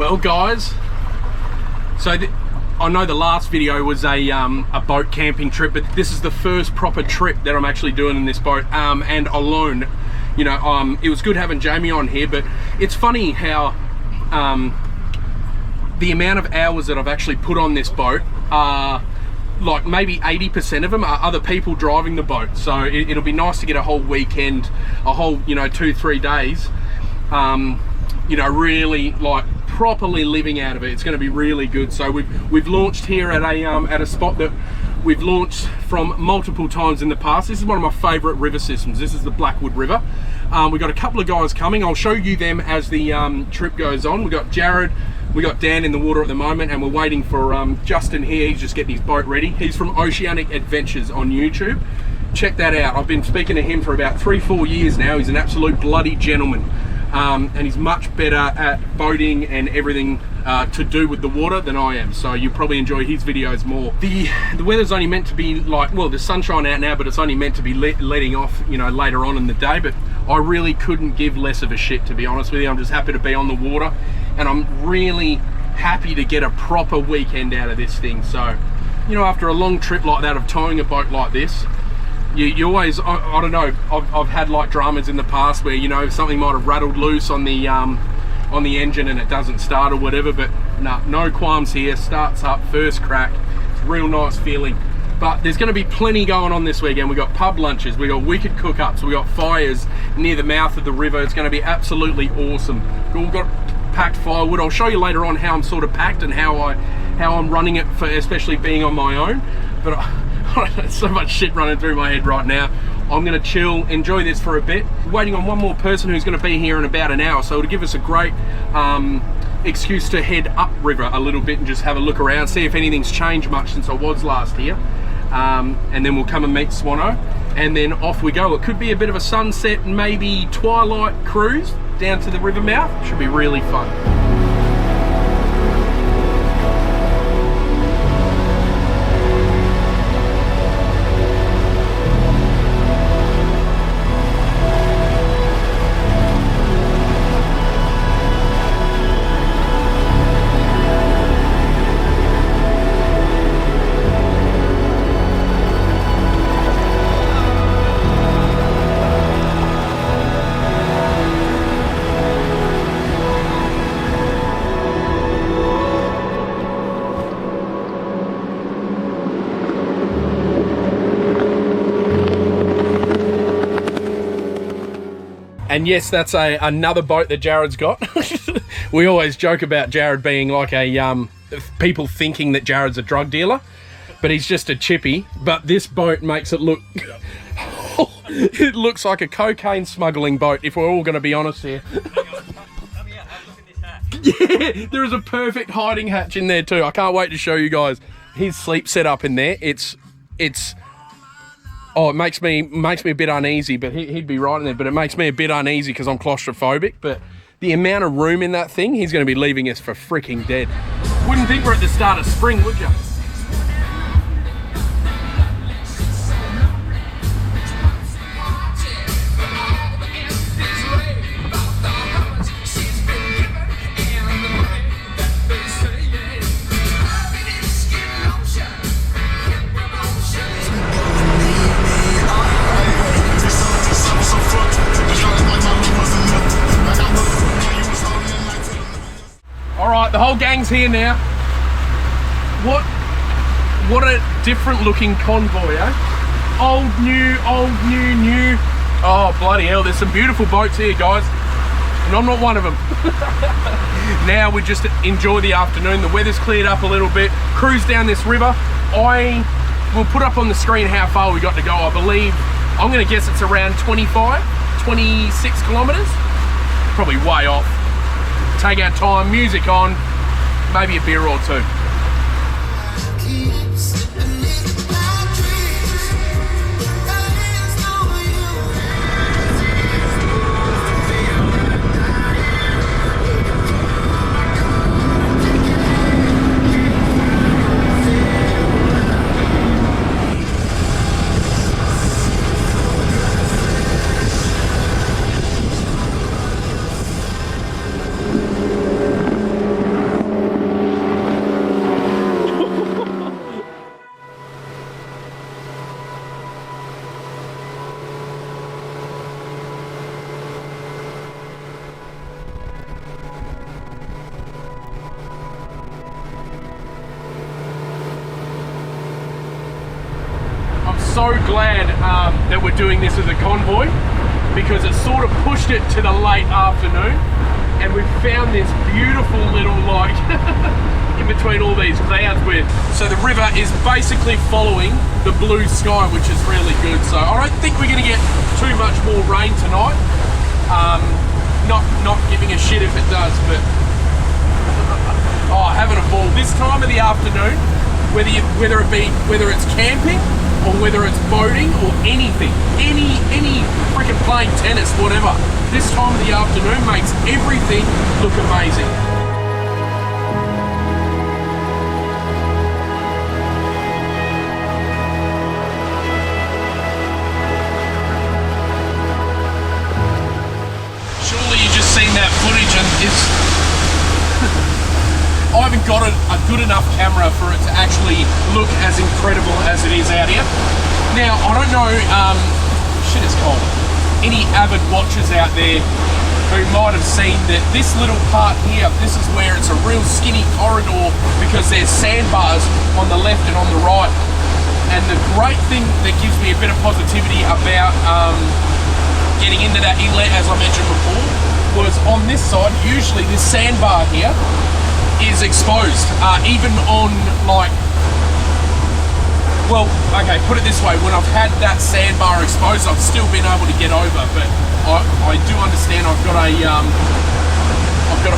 Well guys, so I know the last video was a boat camping trip, but this is the first proper trip that I'm actually doing in this boat, and alone. You know, it was good having Jamie on here, but it's funny how the amount of hours that I've actually put on this boat are like maybe 80% of them are other people driving the boat. So it'll be nice to get a whole weekend, a whole, you know, 2-3 days, you know, really like properly living out of it. It's going to be really good. So we've launched here at a spot that we've launched from multiple times in the past. This is one of my favorite river systems. This is the Blackwood River. We've got a couple of guys coming. I'll show you them as the trip goes on. We've got Jared, we got Dan in the water at the moment, and we're waiting for Justin here. He's just getting his boat ready. He's from Oceanic Adventures on YouTube. Check that out. I've been speaking to him for about 3-4 years now. He's an absolute bloody gentleman. And he's much better at boating and everything to do with the water than I am, so you'll probably enjoy his videos more. The weather's only meant to be like, well, there's sunshine out now, but it's only meant to be letting off, you know, later on in the day. But I really couldn't give less of a shit, to be honest with you. I'm just happy to be on the water, and I'm really happy to get a proper weekend out of this thing. So, you know, after a long trip like that of towing a boat like this, you always, I don't know, I've had like dramas in the past where, you know, something might have rattled loose on the engine and it doesn't start or whatever, but no qualms here. Starts up first crack. It's a real nice feeling. But there's going to be plenty going on this weekend. We've got pub lunches, we've got wicked cook-ups, we've got fires near the mouth of the river. It's going to be absolutely awesome. We've got packed firewood. I'll show you later on how I'm sort of packed and how I'm running it, for especially being on my own. But so much shit running through my head right now. I'm gonna chill, enjoy this for a bit. Waiting on one more person who's gonna be here in about an hour, so it'll give us a great excuse to head upriver a little bit and just have a look around, see if anything's changed much since I was last here. And then we'll come and meet Swano, and then off we go. It could be a bit of a sunset, maybe twilight cruise down to the river mouth. Should be really fun. And yes, that's another boat that Jared's got. We always joke about Jared being like people thinking that Jared's a drug dealer, but he's just a chippy. But this boat makes it look, it looks like a cocaine smuggling boat, if we're all going to be honest here. Yeah, there is a perfect hiding hatch in there too. I can't wait to show you guys his sleep setup in there. It's oh, it makes me a bit uneasy, but he'd be right in there. But it makes me a bit uneasy because I'm claustrophobic. But the amount of room in that thing, he's going to be leaving us for freaking dead. Wouldn't think we're at the start of spring, would you? The whole gang's here now. What a different looking convoy, eh? Old, new, new. Oh, bloody hell, there's some beautiful boats here, guys. And I'm not one of them. Now we just enjoy the afternoon. The weather's cleared up a little bit. Cruise down this river. I will put up on the screen how far we got to go. I believe, I'm gonna guess it's around 25, 26 kilometers. Probably way off. Take our time, music on, maybe a beer or two. so glad that we're doing this as a convoy, because it sort of pushed it to the late afternoon, and we've found this beautiful little, like, in between all these clouds so the river is basically following the blue sky, which is really good. So I don't think we're going to get too much more rain tonight. Not giving a shit if it does, but oh, having a ball this time of the afternoon, whether it's camping or whether it's boating or anything, any freaking playing tennis, whatever. This time of the afternoon makes everything look amazing. Surely you just seen that footage and I haven't got a good enough camera for it to actually look as incredible as it is out here. Now, I don't know, shit it's cold, any avid watchers out there who might have seen that this little part here, this is where it's a real skinny corridor because there's sandbars on the left and on the right. And the great thing that gives me a bit of positivity about getting into that inlet, as I mentioned before, was on this side, usually this sandbar here is exposed, even on, like, well, okay, put it this way, when I've had that sandbar exposed, I've still been able to get over, but I do understand I've got a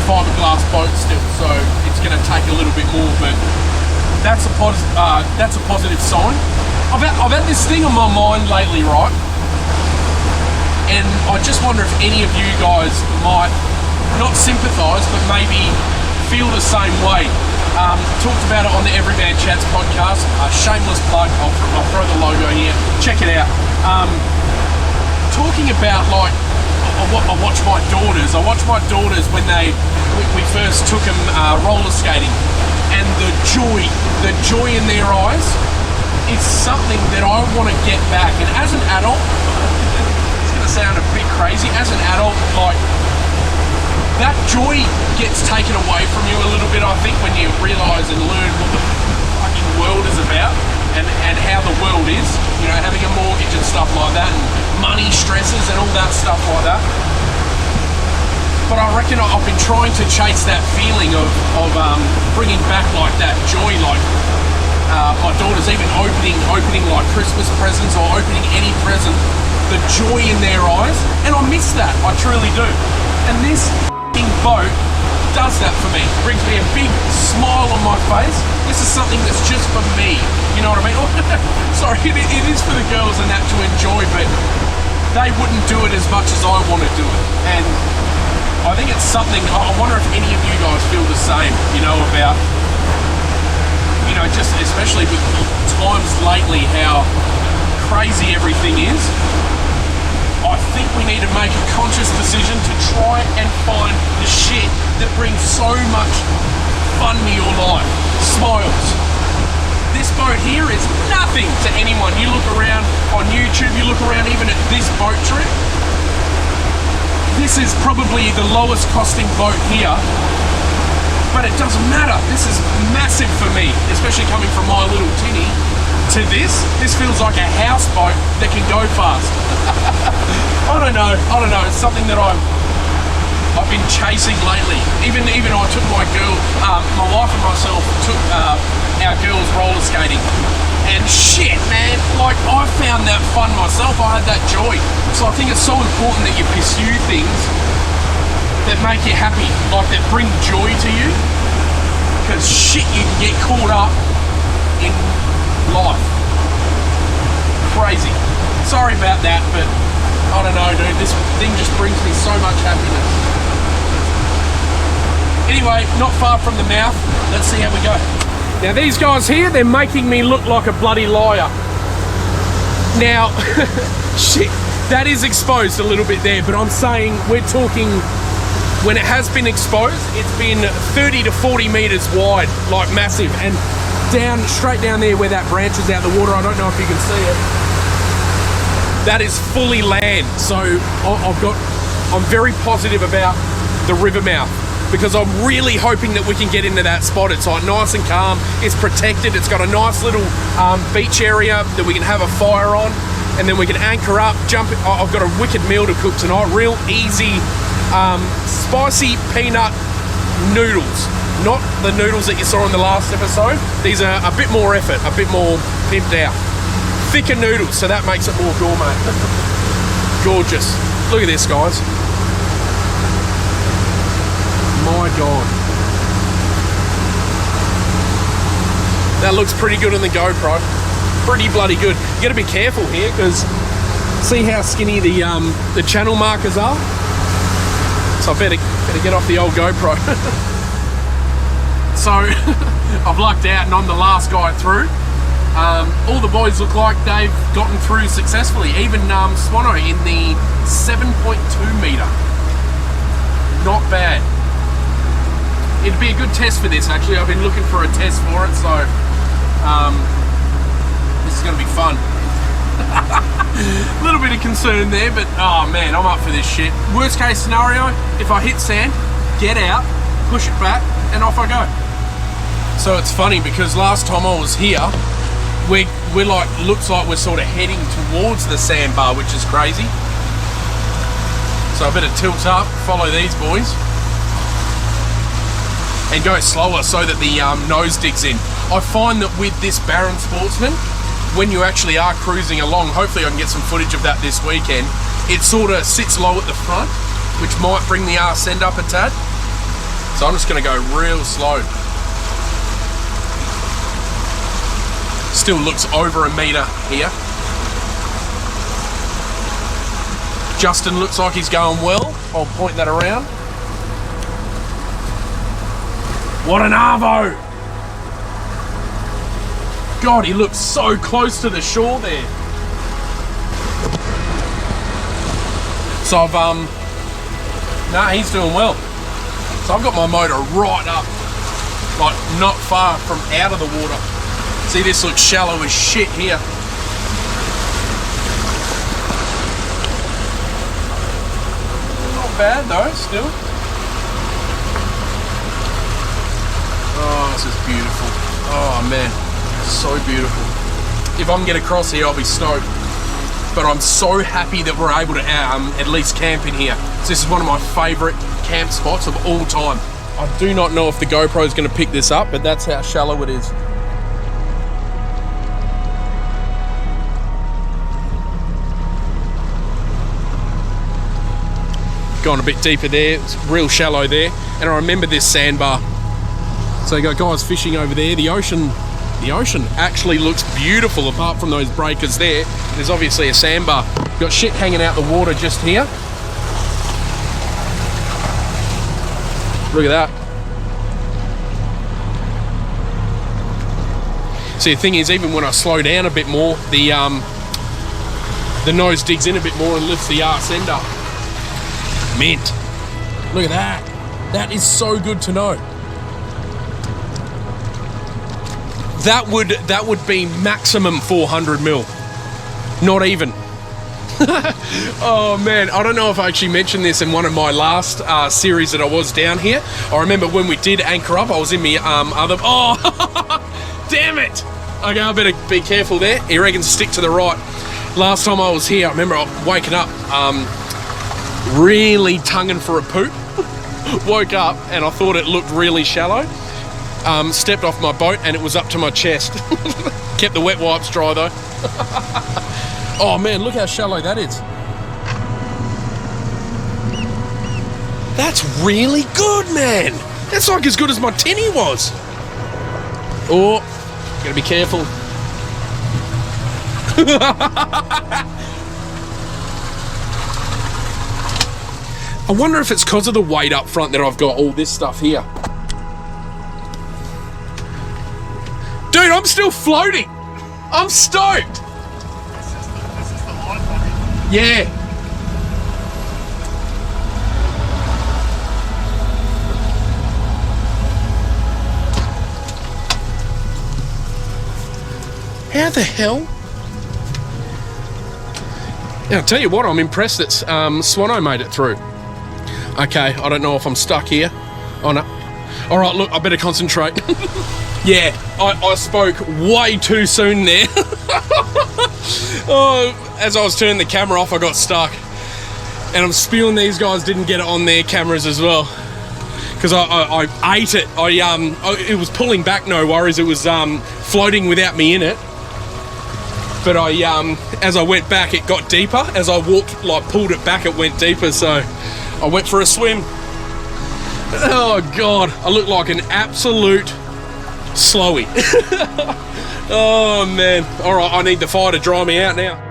fiberglass boat still, so it's going to take a little bit more, but that's a positive sign. I've had this thing on my mind lately, right? And I just wonder if any of you guys might not sympathise, but maybe feel the same way. Talked about it on the Everyman Chats podcast. Shameless plug. I'll throw the logo here. Check it out. Talking about, like, I watch my daughters. I watch my daughters when we first took them roller skating, and the joy in their eyes is something that I want to get back. And as an adult, it's going to sound a bit crazy. As an adult, like, that joy gets taken away from you a little bit, I think, when you realise and learn what the fucking world is about and how the world is, you know, having a mortgage and stuff like that, and money stresses and all that stuff like that. But I reckon I've been trying to chase that feeling of bringing back, like, that joy, like my daughter's even opening like Christmas presents or opening any present, the joy in their eyes, and I miss that, I truly do. And this boat does that for me. Brings me a big smile on my face. This is something that's just for me. You know what I mean? Sorry, it is for the girls and that to enjoy, but they wouldn't do it as much as I want to do it. And I think it's something, I wonder if any of you guys feel the same, you know, about, you know, just especially with times lately, how crazy everything is. I think we need to make a conscious decision to try and find the shit that brings so much fun to your life. Smiles. This boat here is nothing to anyone. You look around on YouTube, you look around even at this boat trip. This is probably the lowest costing boat here, but it doesn't matter. This is massive for me, especially coming from my little tinny to this. This feels like a houseboat that can go fast. I don't know. It's something that I've been chasing lately. Even I took my wife and myself took our girls roller skating, and shit, man, like, I found that fun myself. I had that joy. So I think it's so important that you pursue things that make you happy, like that bring joy to you. Because shit, you can get caught up in life. Crazy. Sorry about that, but I don't know, dude. This thing just brings me so much happiness. Anyway, not far from the mouth. Let's see how we go. Now these guys here, they're making me look like a bloody liar. Now, shit, that is exposed a little bit there, but I'm saying we're talking, when it has been exposed, it's been 30 to 40 meters wide, like massive, and straight down there where that branches out the water, I don't know if you can see it, that is fully land. So I'm very positive about the river mouth, because I'm really hoping that we can get into that spot. It's like nice and calm, it's protected, it's got a nice little beach area that we can have a fire on, and then we can anchor up, jump. I've got a wicked meal to cook tonight, real easy, spicy peanut noodles. Not the noodles that you saw in the last episode. These are a bit more effort, a bit more pimped out. Thicker noodles, so that makes it more gourmet. Gorgeous. Look at this, guys. My God. That looks pretty good on the GoPro. Pretty bloody good. You gotta be careful here, because see how skinny the channel markers are? So I better get off the old GoPro. So I've lucked out and I'm the last guy through. All the boys look like they've gotten through successfully. Even Swano in the 7.2 metre. Not bad. It'd be a good test for this, actually. I've been looking for a test for it, so this is going to be fun. A little bit of concern there, but oh man, I'm up for this shit. Worst case scenario, if I hit sand, get out, push it back, and off I go. So it's funny because last time I was here, we're like, looks like we're sort of heading towards the sandbar, which is crazy. So I better tilt up, follow these boys, and go slower so that the nose digs in. I find that with this Barron Sportsman, when you actually are cruising along, hopefully I can get some footage of that this weekend, it sort of sits low at the front, which might bring the arse end up a tad. So I'm just going to go real slow. Still looks over a metre here. Justin looks like he's going well. I'll point that around. What an arvo! God, he looks so close to the shore there. So nah, he's doing well. So I've got my motor right up, like not far from out of the water. See, this looks shallow as shit here. Not bad though, still. Oh, this is beautiful. Oh man, so beautiful. If I can get across here, I'll be stoked. But I'm so happy that we're able to at least camp in here. So this is one of my favourite camp spots of all time. I do not know if the GoPro is going to pick this up, but that's how shallow it is. Gone a bit deeper there, it's real shallow there, and I remember this sandbar. So you got guys fishing over there. The ocean actually looks beautiful apart from those breakers there. There's obviously a sandbar. Got shit hanging out the water just here. Look at that. See, the thing is, even when I slow down a bit more, the nose digs in a bit more and lifts the arse end up. Mint. Look at that. That is so good to know. That would be maximum 400 mil. Not even. Oh man, I don't know if I actually mentioned this in one of my last series that I was down here. I remember when we did anchor up, I was in me other. Oh, damn it. Okay, I better be careful there. He reckons stick to the right. Last time I was here, I remember waking up, really tonguing for a poop. Woke up and I thought it looked really shallow. Stepped off my boat and it was up to my chest. Kept the wet wipes dry though. Oh man, look how shallow that is. That's really good, man. That's like as good as my tinny was. Oh, gotta be careful. I wonder if it's because of the weight up front that I've got all this stuff here. Dude, I'm still floating. I'm stoked. This is the light one. Yeah. How the hell? Yeah, I'll tell you what, I'm impressed that Swano made it through. Okay, I don't know if I'm stuck here. Oh no. All right, look, I better concentrate. Yeah, I spoke way too soon there. Oh, as I was turning the camera off, I got stuck. And I'm spewing these guys didn't get it on their cameras as well. Because I ate it. It was pulling back, no worries. It was floating without me in it. But as I went back, it got deeper. As I walked, like pulled it back, it went deeper. So I went for a swim. Oh God, I look like an absolute slowie. Oh man. All right, I need the fire to dry me out now.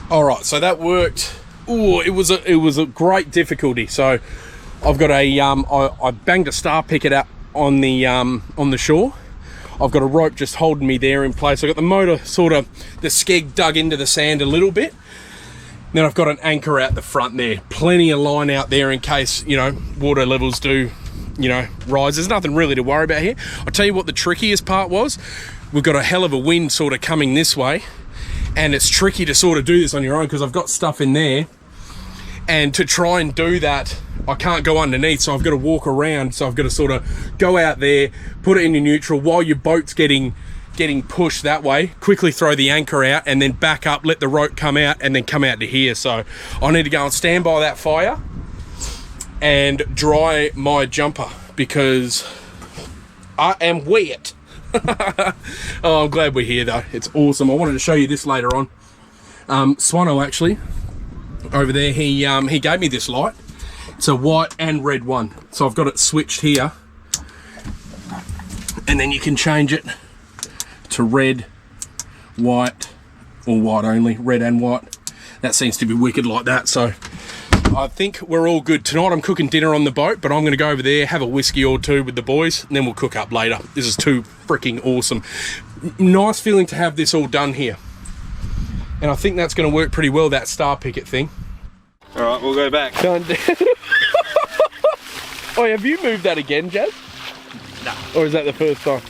All right, so that worked. Ooh, it was a great difficulty. So I've got a I banged a star picket up on the shore. I've got a rope just holding me there in place. I've got the motor sort of, the skeg dug into the sand a little bit. Then I've got an anchor out the front there. Plenty of line out there in case, you know, water levels do, you know, rise. There's nothing really to worry about here. I'll tell you what the trickiest part was. We've got a hell of a wind sort of coming this way. And it's tricky to sort of do this on your own because I've got stuff in there. And to try and do that, I can't go underneath, so I've got to walk around. So I've got to sort of go out there, put it into neutral while your boat's getting pushed that way, quickly throw the anchor out and then back up, let the rope come out and then come out to here. So I need to go and stand by that fire and dry my jumper because I am wet. Oh, I'm glad we're here though. It's awesome. I wanted to show you this later on. Swano actually over there, he gave me this light. It's a white and red one. So I've got it switched here. And then you can change it to red, white, or white only, red and white. That seems to be wicked like that. So I think we're all good. Tonight I'm cooking dinner on the boat, but I'm going to go over there, have a whiskey or two with the boys, and then we'll cook up later. This is too freaking awesome. Nice feeling to have this all done here. And I think that's going to work pretty well, that star picket thing. All right, we'll go back. Oh, have you moved that again, Jazz? No. Or is that the first time?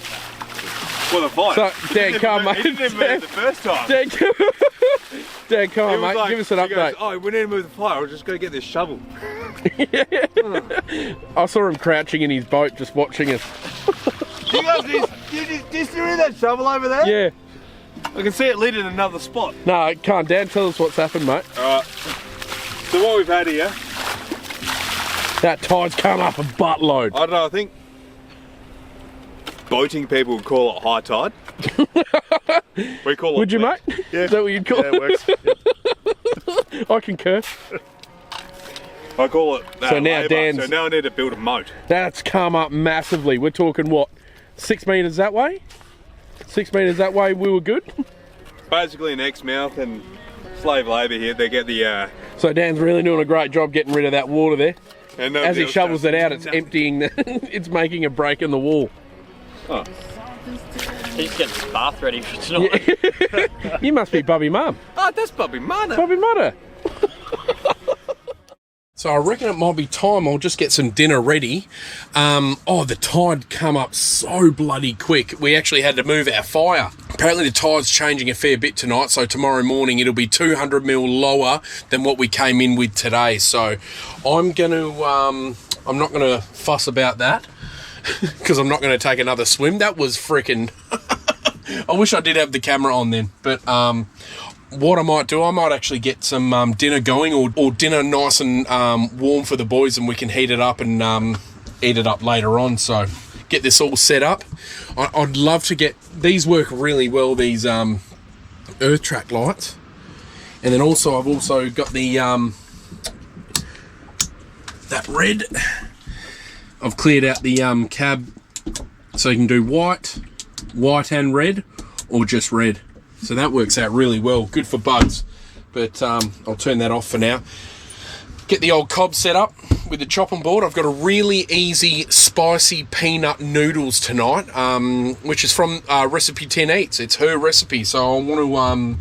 Well, the fire. So, Dan, come on, mate. He didn't move the first time. Dan, come on, mate. Like, give us an update. Goes, oh, we need to move the fire. We're just going to get this shovel. I saw him crouching in his boat, just watching us. Do you guys do you see that shovel over there? Yeah. I can see it lit in another spot. No, can't. Dan, tell us what's happened, mate. All right. So what we've had here. That tide's come up a buttload. I don't know. I think boating people would call it high tide. We call it. Would you, mate? Yeah. Is that what you'd call it? Yeah, it works. Yeah. I concur. I call it. So now labour. Dan's. So now I need to build a moat. That's come up massively. We're talking what? 6 meters that way? 6 meters that way, we were good? Basically an Exmouth and slave labour here. They get the. So Dan's really doing a great job getting rid of that water there. And as he shovels it out, it's emptying, it's making a break in the wall. Oh. He's getting his bath ready for tonight. Yeah. You must be Bubby Mum. Oh, that's Bobby Mother. Bobby Mother. So I reckon it might be time I'll just get some dinner ready. Oh, the tide come up so bloody quick. We actually had to move our fire. Apparently the tide's changing a fair bit tonight, so tomorrow morning it'll be 200 mil lower than what we came in with today. So I'm not gonna fuss about that because I'm not gonna take another swim. That was freaking. I wish I did have the camera on then, but what I might do, I might actually get some dinner going or dinner nice and warm for the boys, and we can heat it up and eat it up later on. So get this all set up. I'd love to get, these work really well, these earth track lights. And then also I've also got the that red. I've cleared out the cab so you can do white and red, or just red. So that works out really well. Good for bugs. But I'll turn that off for now. Get the old cob set up with the chopping board. I've got a really easy spicy peanut noodles tonight, which is from Recipe 10 Eats. It's her recipe, so I want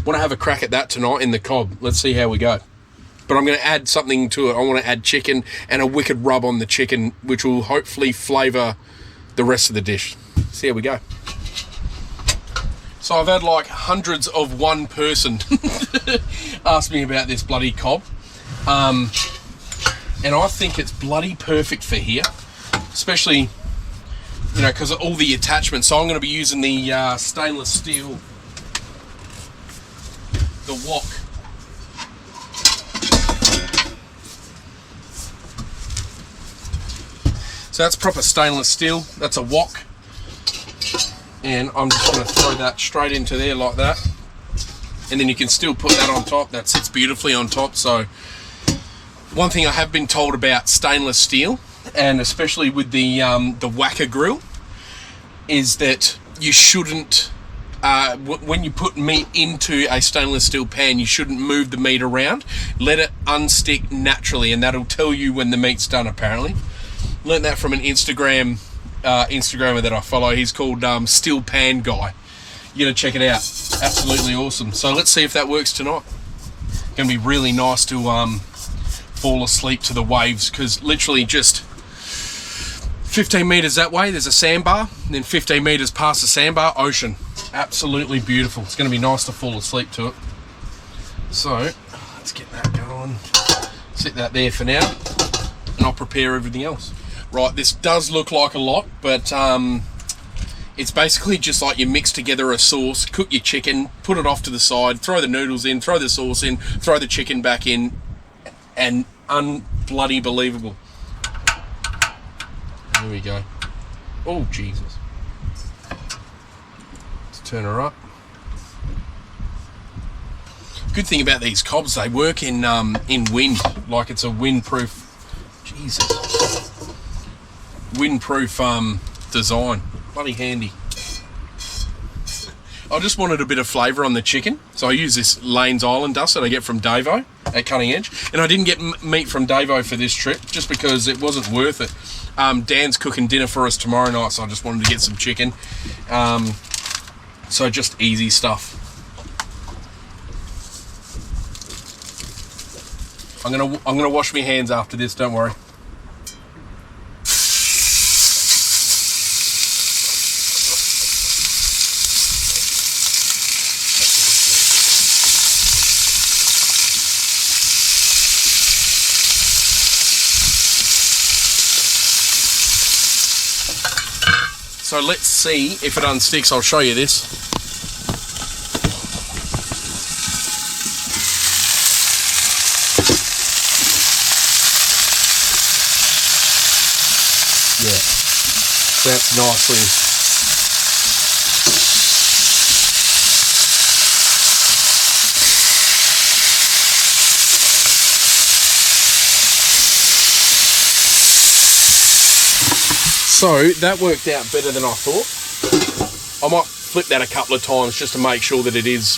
to have a crack at that tonight in the cob. Let's see how we go. But I'm going to add something to it. I want to add chicken and a wicked rub on the chicken, which will hopefully flavour the rest of the dish. See how we go. So I've had like hundreds of one person ask me about this bloody cob. And I think it's bloody perfect for here, especially, you know, because of all the attachments. So I'm going to be using the stainless steel, the wok. So that's proper stainless steel. That's a wok. And I'm just going to throw that straight into there like that. And then you can still put that on top. That sits beautifully on top. So one thing I have been told about stainless steel, and especially with the Wacker grill, is that you shouldn't, when you put meat into a stainless steel pan, you shouldn't move the meat around. Let it unstick naturally, and that'll tell you when the meat's done, apparently. Learned that from an Instagrammer that I follow. He's called Steel Pan Guy. You're going to check it out. Absolutely awesome. So let's see if that works tonight. Going to be really nice to fall asleep to the waves, because literally just 15 metres that way there's a sandbar, and then 15 metres past the sandbar, ocean. Absolutely beautiful. It's going to be nice to fall asleep to it. So let's get that going. Sit that there for now, and I'll prepare everything else. Right, this does look like a lot, but it's basically just like you mix together a sauce, cook your chicken, put it off to the side, throw the noodles in, throw the sauce in, throw the chicken back in, and un-bloody believable. There we go. Oh, Jesus. Let's turn her up. Good thing about these cobs, they work in wind, like it's a windproof, Jesus, windproof design. Bloody handy. I just wanted a bit of flavour on the chicken, so I use this Lane's Island dust that I get from Davo at Cutting Edge, and I didn't get meat from Davo for this trip just because it wasn't worth it. Dan's cooking dinner for us tomorrow night, so I just wanted to get some chicken. So just easy stuff. I'm gonna wash my hands after this, don't worry. So let's see if it unsticks. I'll show you this. Yeah, that's nicely. So that worked out better than I thought. I might flip that a couple of times just to make sure that it is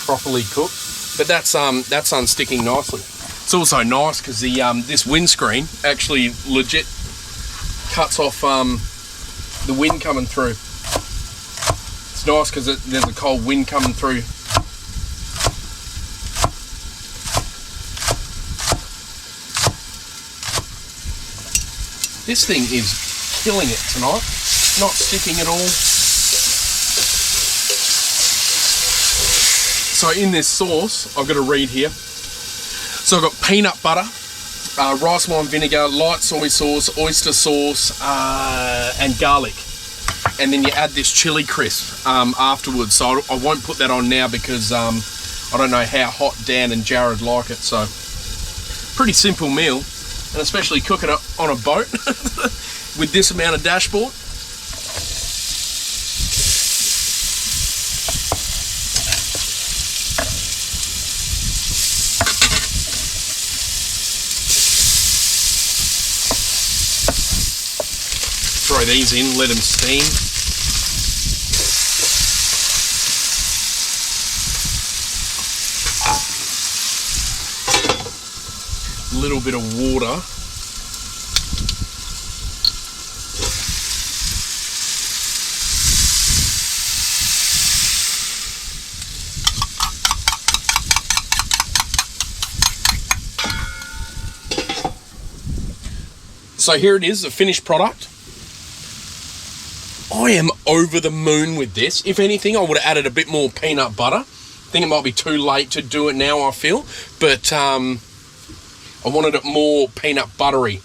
properly cooked. But that's unsticking nicely. It's also nice because the this windscreen actually legit cuts off the wind coming through. It's nice because there's a cold wind coming through. This thing is killing it tonight, not sticking at all. So in this sauce, I've got to read here. So I've got peanut butter, rice wine vinegar, light soy sauce, oyster sauce, and garlic. And then you add this chili crisp afterwards. So I won't put that on now because I don't know how hot Dan and Jared like it. So pretty simple meal, and especially cooking it on a boat. With this amount of dashboard. Throw these in, let them steam. little bit of water. So here it is, the finished product. I am over the moon with this. If anything, I would have added a bit more peanut butter. I think it might be too late to do it now, I feel. But I wanted it more peanut buttery.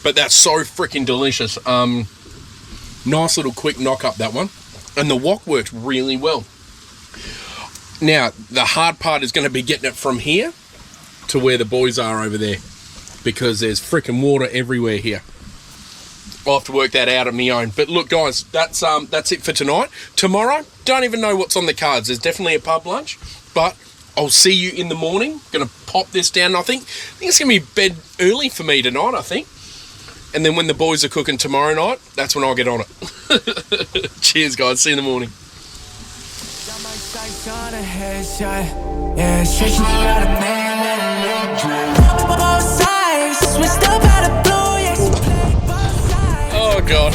But that's so freaking delicious. Nice little quick knock up, that one. And the wok worked really well. Now, the hard part is going to be getting it from here to where the boys are over there, because there's freaking water everywhere here. I'll have to work that out on my own. But look, guys, that's it for tonight. Tomorrow, don't even know what's on the cards. There's definitely a pub lunch, but I'll see you in the morning. Gonna pop this down. I think it's gonna be bed early for me tonight, I think. And then when the boys are cooking tomorrow night, that's when I'll get on it. Cheers, guys. See you in the morning. Oh, God.